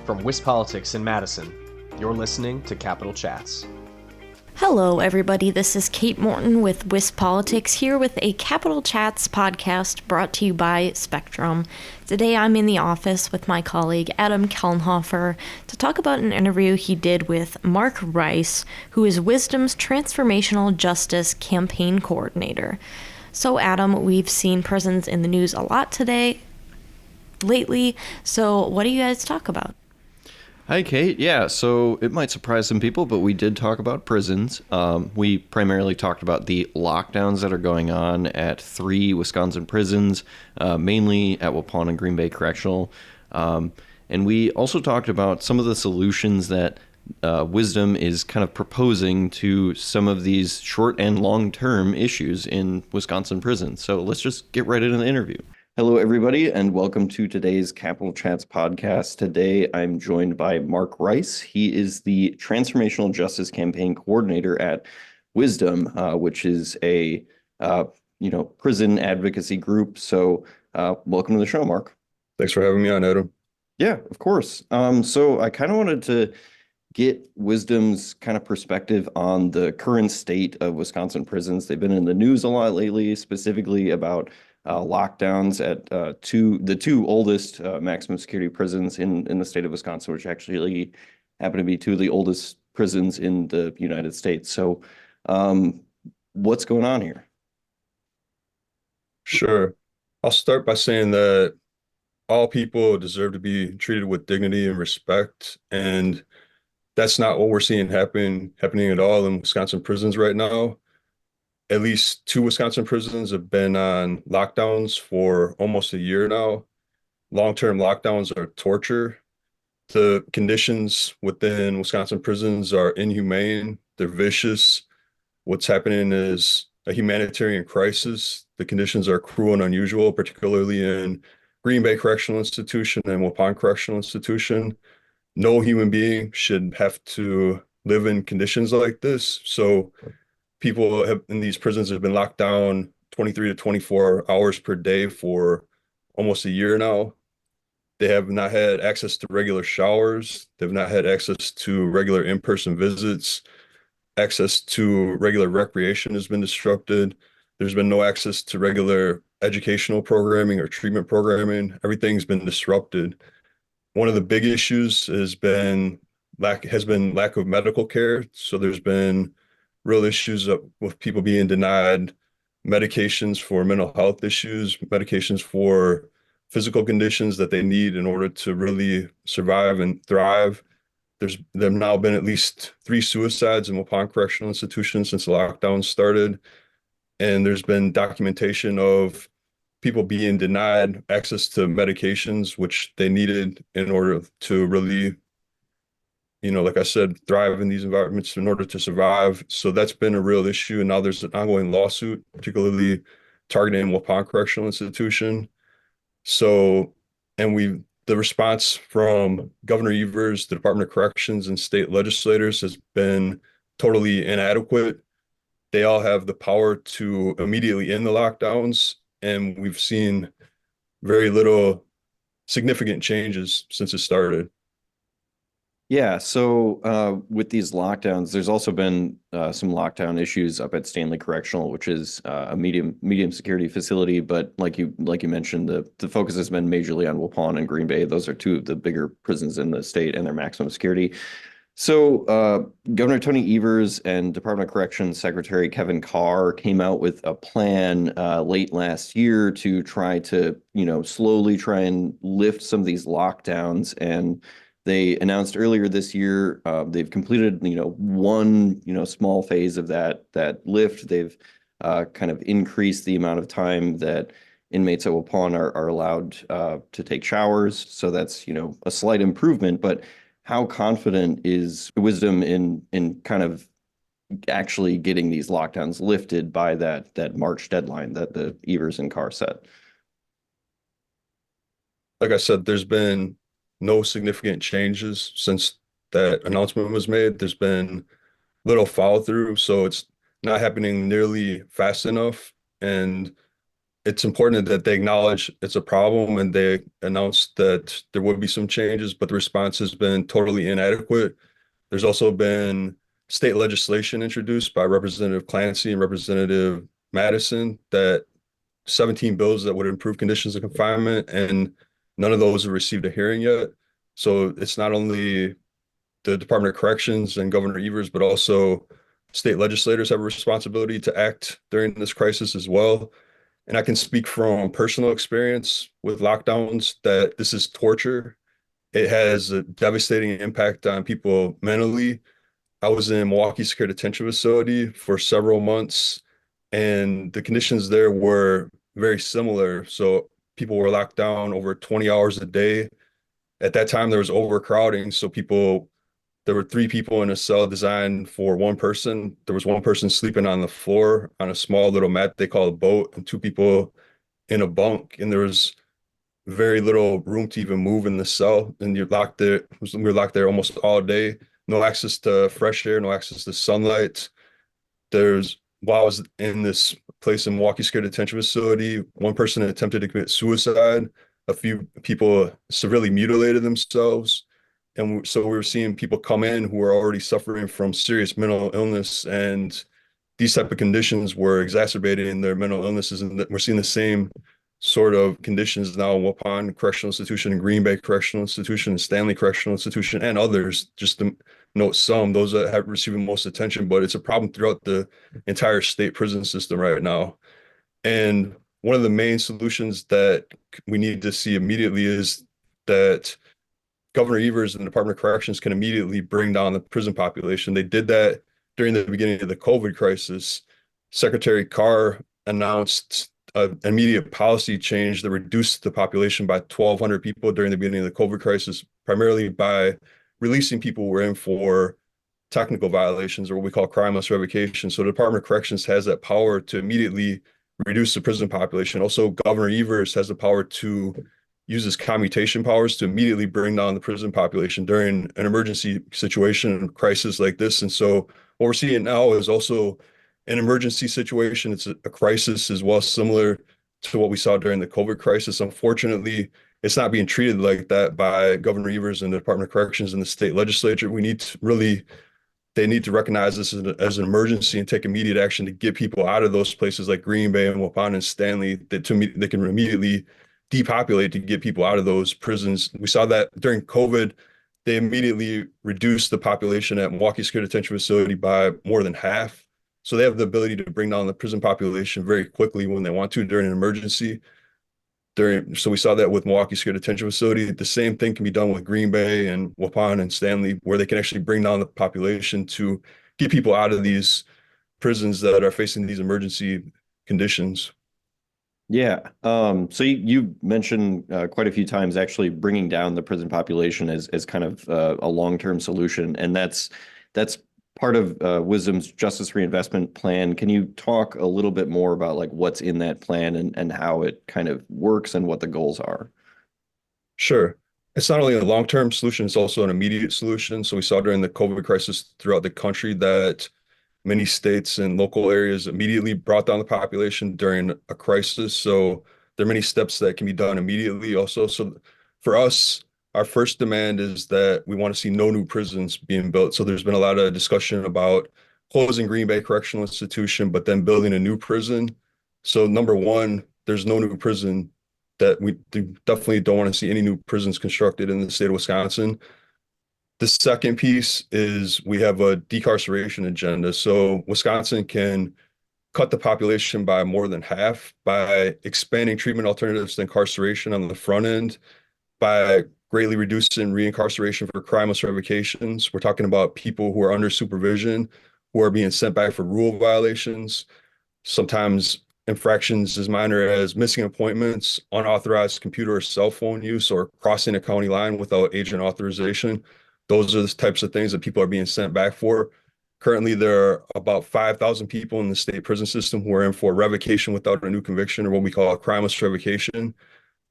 From WisPolitics in Madison, you're listening to Capital Chats. Hello, everybody. This is Kate Morton with WisPolitics here with a Capital Chats podcast brought to you by Spectrum. Today I'm in the office with my colleague Adam Kellenhofer to talk about an interview he did with Mark Rice, who is Wisdom's Transformational Justice Campaign Coordinator. So, Adam, we've seen prisons in the news a lot lately, so what do you guys talk about? Hi, Kate. Yeah, so it might surprise some people, but we did talk about prisons. We primarily talked about the lockdowns that are going on at 3 Wisconsin prisons, mainly at Waupun and Green Bay Correctional. And we also talked about some of the solutions that Wisdom is kind of proposing to some of these short and long-term issues in Wisconsin prisons. So let's just get right into the interview. Hello, everybody, and welcome to today's Capital Chats podcast. Today, I'm joined by Mark Rice. He is the Transformational Justice Campaign Coordinator at Wisdom, which is a prison advocacy group. So, welcome to the show, Mark. Thanks for having me on, Adam. Yeah, of course. So I kind of wanted to get Wisdom's kind of perspective on the current state of Wisconsin prisons. They've been in the news a lot lately, specifically about lockdowns at the two oldest maximum security prisons in the state of Wisconsin, which actually happen to be two of the oldest prisons in the United States. So what's going on here? Sure. I'll start by saying that all people deserve to be treated with dignity and respect, and that's not what we're seeing happening at all in Wisconsin prisons right now. At least 2 Wisconsin prisons have been on lockdowns for almost a year now. Long-term lockdowns are torture. The conditions within Wisconsin prisons are inhumane. They're vicious. What's happening is a humanitarian crisis. The conditions are cruel and unusual, particularly in Green Bay Correctional Institution and Waupun Correctional Institution. No human being should have to live in conditions like this. So people in these prisons have been locked down 23 to 24 hours per day for almost a year now. They have not had access to regular showers. They've not had access to regular in-person visits. Access to regular recreation has been disrupted. There's been no access to regular educational programming or treatment programming. Everything's been disrupted. One of the big issues has been lack of medical care. So there's been real issues with people being denied medications for mental health issues, medications for physical conditions that they need in order to really survive and thrive. There have now been at least 3 suicides in Waupun Correctional Institution since the lockdown started. And there's been documentation of people being denied access to medications, which they needed in order to really, like I said, thrive in these environments in order to survive. So that's been a real issue. And now there's an ongoing lawsuit, particularly targeting Waupun Correctional Institution. So, and the response from Governor Evers, the Department of Corrections, and state legislators has been totally inadequate. They all have the power to immediately end the lockdowns, and we've seen very little significant changes since it started. Yeah, so with these lockdowns, there's also been some lockdown issues up at Stanley Correctional, which is a medium security facility. But like you mentioned, the focus has been majorly on Waupun and Green Bay. Those are 2 of the bigger prisons in the state, and their maximum security. So Governor Tony Evers and Department of Corrections Secretary Kevin Carr came out with a plan late last year to try to, slowly try and lift some of these lockdowns. And they announced earlier this year they've completed, one, small phase of that lift. They've kind of increased the amount of time that inmates at Waupun are allowed to take showers. So that's, a slight improvement. But how confident is Wisdom in kind of actually getting these lockdowns lifted by that March deadline that the Evers and Carr set? Like I said, there's been no significant changes since that announcement was made. There's been little follow through, so it's not happening nearly fast enough. And it's important that they acknowledge it's a problem and they announced that there would be some changes, but the response has been totally inadequate. There's also been state legislation introduced by Representative Clancy and Representative Madison that 17 bills that would improve conditions of confinement, and none of those have received a hearing yet. So it's not only the Department of Corrections and Governor Evers, but also state legislators have a responsibility to act during this crisis as well. And I can speak from personal experience with lockdowns that this is torture. It has a devastating impact on people mentally. I was in Milwaukee Secure Detention Facility for several months, and the conditions there were very similar. So people were locked down over 20 hours a day. At that time, there was overcrowding. So there were three people in a cell designed for one person. There was one person sleeping on the floor on a small little mat they call a boat, and two people in a bunk. And there was very little room to even move in the cell. And you're locked there. We were locked there almost all day. No access to fresh air, no access to sunlight. While I was in this place in Milwaukee Secure Detention Facility, one person attempted to commit suicide. A few people severely mutilated themselves. And so we were seeing people come in who were already suffering from serious mental illness, and these type of conditions were exacerbating their mental illnesses. And we're seeing the same sort of conditions now in Waupun Correctional Institution and Green Bay Correctional Institution and Stanley Correctional Institution and others, just to note some, those that have receiving most attention, but it's a problem throughout the entire state prison system right now. And one of the main solutions that we need to see immediately is that Governor Evers and the Department of Corrections can immediately bring down the prison population. They did that during the beginning of the COVID crisis. Secretary Carr announced an immediate policy change that reduced the population by 1,200 people during the beginning of the COVID crisis, primarily by releasing people who were in for technical violations, or what we call crimeless revocation. So the Department of Corrections has that power to immediately reduce the prison population. Also, Governor Evers has the power to use his commutation powers to immediately bring down the prison population during an emergency situation, crisis like this. And so what we're seeing now is also an emergency situation. It's a crisis as well, similar to what we saw during the COVID crisis. Unfortunately, it's not being treated like that by Governor Evers and the Department of Corrections and the state legislature. They need to recognize this as an emergency and take immediate action to get people out of those places like Green Bay and Waupun and Stanley they can immediately depopulate to get people out of those prisons. We saw that during COVID. They immediately reduced the population at Milwaukee Secure Detention Facility by more than half. So they have the ability to bring down the prison population very quickly when they want to during an emergency. So we saw that with Milwaukee Secure Detention Facility. The same thing can be done with Green Bay and Waupun and Stanley, where they can actually bring down the population to get people out of these prisons that are facing these emergency conditions. Yeah. So you mentioned quite a few times actually bringing down the prison population as kind of a long-term solution, and that's part of Wisdom's Justice Reinvestment Plan. Can you talk a little bit more about like what's in that plan and how it kind of works and what the goals are? Sure. It's not only a long-term solution, it's also an immediate solution. So we saw during the COVID crisis throughout the country that many states and local areas immediately brought down the population during a crisis. So there are many steps that can be done immediately also. So for us, our first demand is that we want to see no new prisons being built. So there's been a lot of discussion about closing Green Bay Correctional Institution, but then building a new prison. So number one, there's no new prison that we definitely don't want to see any new prisons constructed in the state of Wisconsin. The second piece is we have a decarceration agenda. So Wisconsin can cut the population by more than half by expanding treatment alternatives to incarceration on the front end, by greatly reducing reincarceration for crimeless revocations. We're talking about people who are under supervision, who are being sent back for rule violations, sometimes infractions as minor as missing appointments, unauthorized computer or cell phone use, or crossing a county line without agent authorization. Those are the types of things that people are being sent back for. Currently, there are about 5,000 people in the state prison system who are in for revocation without a new conviction, or what we call a crimeless revocation.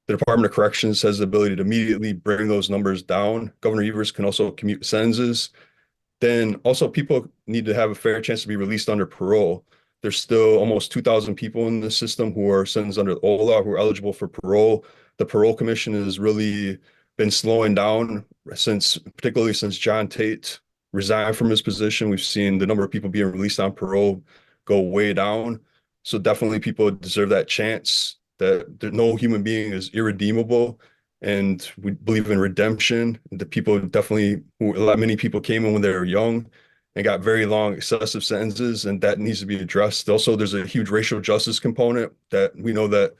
The Department of Corrections has the ability to immediately bring those numbers down. Governor Evers can also commute sentences. Then also people need to have a fair chance to be released under parole. There's still almost 2,000 people in the system who are sentenced under the old law who are eligible for parole. The Parole Commission has really been slowing down particularly since John Tate resigned from his position. We've seen the number of people being released on parole go way down. So definitely people deserve that chance, that no human being is irredeemable. And we believe in redemption. The people definitely, many people came in when they were young and got very long, excessive sentences, and that needs to be addressed. Also, there's a huge racial justice component that we know that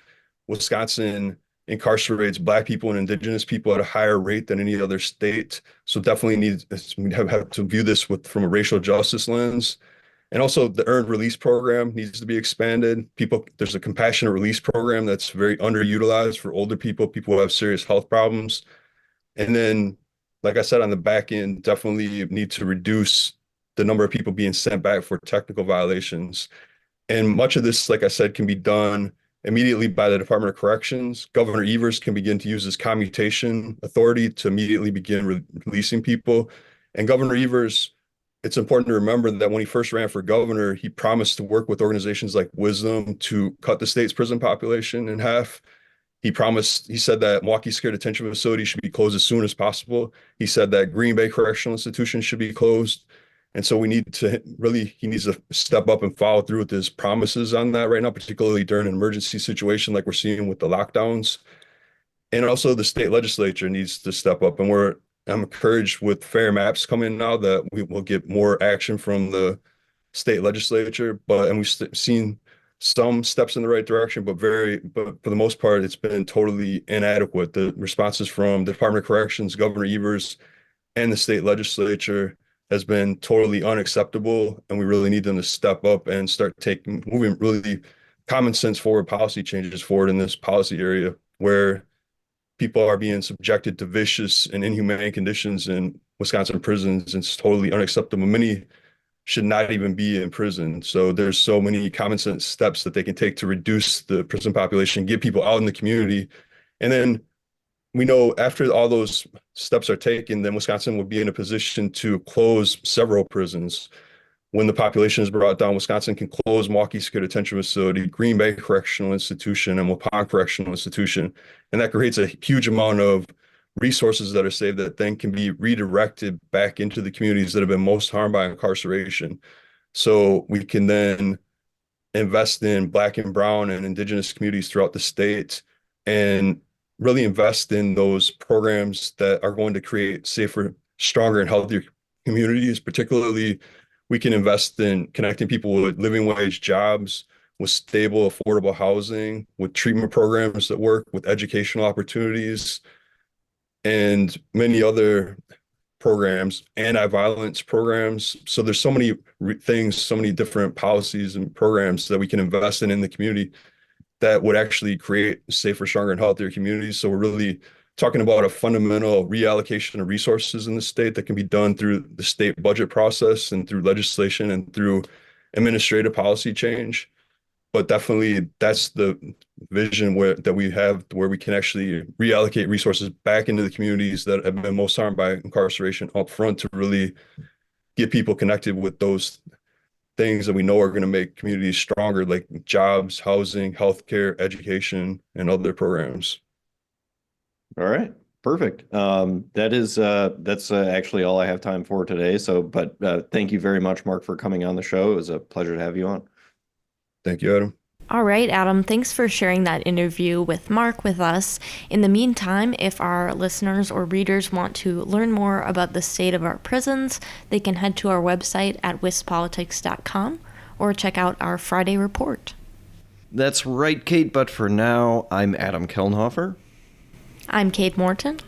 Wisconsin incarcerates Black people and Indigenous people at a higher rate than any other state. So definitely we have to view this from a racial justice lens. And also the earned release program needs to be expanded. There's a compassionate release program that's very underutilized for older people who have serious health problems. And then, like I said, on the back end, definitely need to reduce the number of people being sent back for technical violations. And much of this, like I said, can be done immediately by the Department of Corrections. Governor Evers can begin to use his commutation authority to immediately begin releasing people. And Governor Evers, it's important to remember that when he first ran for governor, he promised to work with organizations like Wisdom to cut the state's prison population in half. He said that Milwaukee Secure Detention Facility should be closed as soon as possible. He said that Green Bay Correctional Institution should be closed. And so he needs to step up and follow through with his promises on that right now, particularly during an emergency situation like we're seeing with the lockdowns. And also the state legislature needs to step up. And I'm encouraged with fair maps coming now that we will get more action from the state legislature. And we've seen some steps in the right direction, but for the most part, it's been totally inadequate. The responses from the Department of Corrections, Governor Evers, and the state legislature has been totally unacceptable, and we really need them to step up and start moving really common sense forward policy changes forward in this policy area where people are being subjected to vicious and inhumane conditions in Wisconsin prisons. It's totally unacceptable. Many should not even be in prison. So there's so many common sense steps that they can take to reduce the prison population, get people out in the community. And then we know after all those steps are taken, then Wisconsin will be in a position to close several prisons. When the population is brought down, Wisconsin can close Milwaukee Secure Detention Facility, Green Bay Correctional Institution, and Waupun Correctional Institution. And that creates a huge amount of resources that are saved that then can be redirected back into the communities that have been most harmed by incarceration. So we can then invest in Black and Brown and Indigenous communities throughout the state and really invest in those programs that are going to create safer, stronger, and healthier communities. Particularly, we can invest in connecting people with living wage jobs, with stable, affordable housing, with treatment programs that work, with educational opportunities, and many other programs, anti-violence programs. So there's so many things, so many different policies and programs that we can invest in the community that would actually create safer, stronger, and healthier communities. So we're really talking about a fundamental reallocation of resources in the state that can be done through the state budget process and through legislation and through administrative policy change. But definitely that's the vision that we have, where we can actually reallocate resources back into the communities that have been most harmed by incarceration up front to really get people connected with those things that we know are going to make communities stronger, like jobs, housing, healthcare, education, and other programs. All right, perfect. That's actually all I have time for today. But thank you very much, Mark, for coming on the show. It was a pleasure to have you on. Thank you, Adam. All right, Adam, thanks for sharing that interview with Mark with us. In the meantime, if our listeners or readers want to learn more about the state of our prisons, they can head to our website at wispolitics.com or check out our Friday report. That's right, Kate, but for now, I'm Adam Kelnhofer. I'm Kate Morton.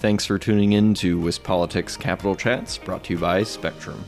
Thanks for tuning in to WisPolitics Capital Chats, brought to you by Spectrum.